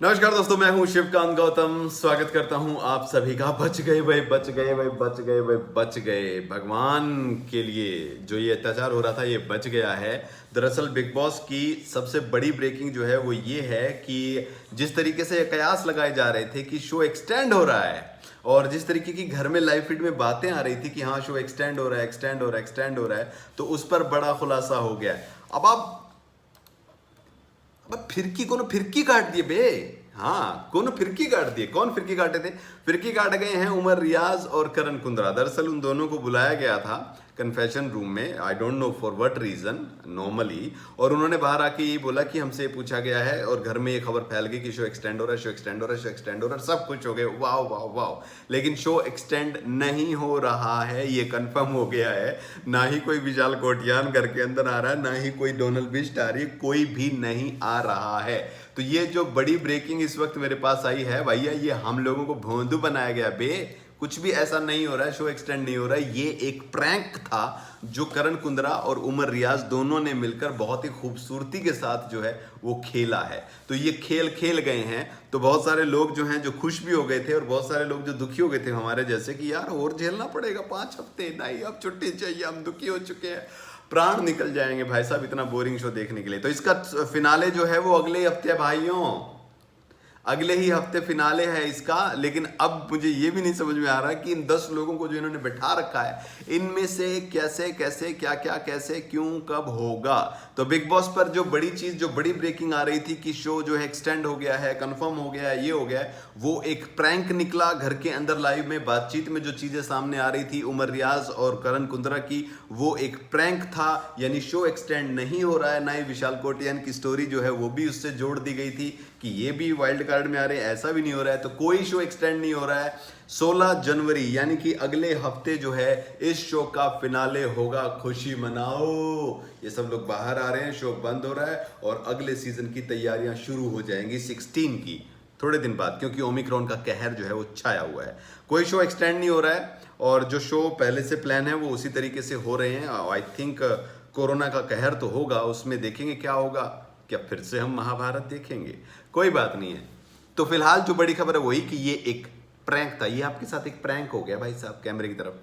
नमस्कार दोस्तों, मैं हूं शिवकांत गौतम। स्वागत करता हूं आप सभी का। बच गए भाई, बच गए भाई, बच गए भाई, बच गए। भगवान के लिए जो ये अत्याचार हो रहा था ये बच गया है। दरअसल बिग बॉस की सबसे बड़ी ब्रेकिंग जो है वो ये है कि जिस तरीके से कयास लगाए जा रहे थे कि शो एक्सटेंड हो रहा है, और जिस तरीके की घर में लाइव फीड में बातें आ रही थी कि हाँ शो एक्सटेंड हो रहा है, एक्सटेंड हो रहा है, एक्सटेंड हो रहा है, तो उस पर बड़ा खुलासा हो गया है। अब फिरकी कोनो फिरकी काट दिए बे। हाँ, कोनो फिरकी काट दिए। कौन फिरकी काटे थे? फिरकी काट गए हैं उमर रियाज और करण कुंद्रा। दरअसल उन दोनों को बुलाया गया था कन्फेशन रूम में, I don't know for what reason normally, और उन्होंने बाहर आके ये बोला कि हमसे पूछा गया है और घर में ये खबर फैल गई कि शो एक्सटेंड हो रहा है, शो एक्सटेंड हो रहा है, शो एक्सटेंड हो रहा है। सब कुछ हो गया, वाह वाह वाह। लेकिन शो एक्सटेंड नहीं हो रहा है, ये कंफर्म हो गया है। ना ही कोई विशाल कोटियान घर के अंदर आ रहा है, ना ही कोई डोनल बिष्ट आ रही है, कोई भी नहीं आ रहा है। तो ये जो बड़ी ब्रेकिंग इस वक्त मेरे पास आई है भैया, ये हम लोगों को भोंदू बनाया गया बे। कुछ भी ऐसा नहीं हो रहा है, शो एक्सटेंड नहीं हो रहा है। ये एक प्रैंक था जो करण कुंद्रा और उमर रियाज दोनों ने मिलकर बहुत ही खूबसूरती के साथ जो है वो खेला है। तो ये खेल खेल गए हैं। तो बहुत सारे लोग जो हैं जो खुश भी हो गए थे और बहुत सारे लोग जो दुखी हो गए थे हमारे जैसे कि यार और झेलना पड़ेगा 5 हफ्ते, नहीं अब छुट्टी चाहिए, हम दुखी हो चुके हैं, प्राण निकल जाएंगे भाई साहब इतना बोरिंग शो देखने के लिए। तो इसका फिनाले जो है वो अगले हफ्ते है भाइयों, अगले ही हफ्ते फिनाले है इसका। लेकिन अब मुझे ये भी नहीं समझ में आ रहा कि इन 10 लोगों को जो इन्होंने बैठा रखा है इनमें से कैसे कैसे क्या क्या कैसे क्यों कब होगा। तो बिग बॉस पर जो बड़ी चीज, जो बड़ी ब्रेकिंग आ रही थी कि शो जो है एक्सटेंड हो गया है, कंफर्म हो गया है, ये हो गया है, वो एक प्रैंक निकला। घर के अंदर लाइव में बातचीत में जो चीजें सामने आ रही थी उमर रियाज और करण कुंद्रा की, वो एक प्रैंक था। यानी शो एक्सटेंड नहीं हो रहा है। ना ही विशाल कोटियान की स्टोरी जो है वो भी उससे जोड़ दी गई थी कि ये भी वाइल्ड कार्ड में आ रहे हैं, ऐसा भी नहीं हो रहा है। तो कोई शो एक्सटेंड नहीं हो रहा है। 16 जनवरी यानी कि अगले हफ्ते जो है इस शो का फिनाले होगा। खुशी मनाओ। ये सब लोग बाहर आ रहे हैं, शो बंद हो रहा है और अगले सीजन की तैयारियां शुरू हो जाएंगी 16 की, थोड़े दिन बाद, क्योंकि ओमिक्रॉन का कहर जो है वो छाया हुआ है। कोई शो एक्सटेंड नहीं हो रहा है और जो शो पहले से प्लान है वो उसी तरीके से हो रहे हैं। आई थिंक कोरोना का कहर तो होगा, उसमें देखेंगे क्या होगा। क्या फिर से हम महाभारत देखेंगे? कोई बात नहीं है। तो फिलहाल जो बड़ी खबर है वही कि ये एक प्रैंक था। ये आपके साथ एक प्रैंक हो गया भाई साहब कैमरे की तरफ।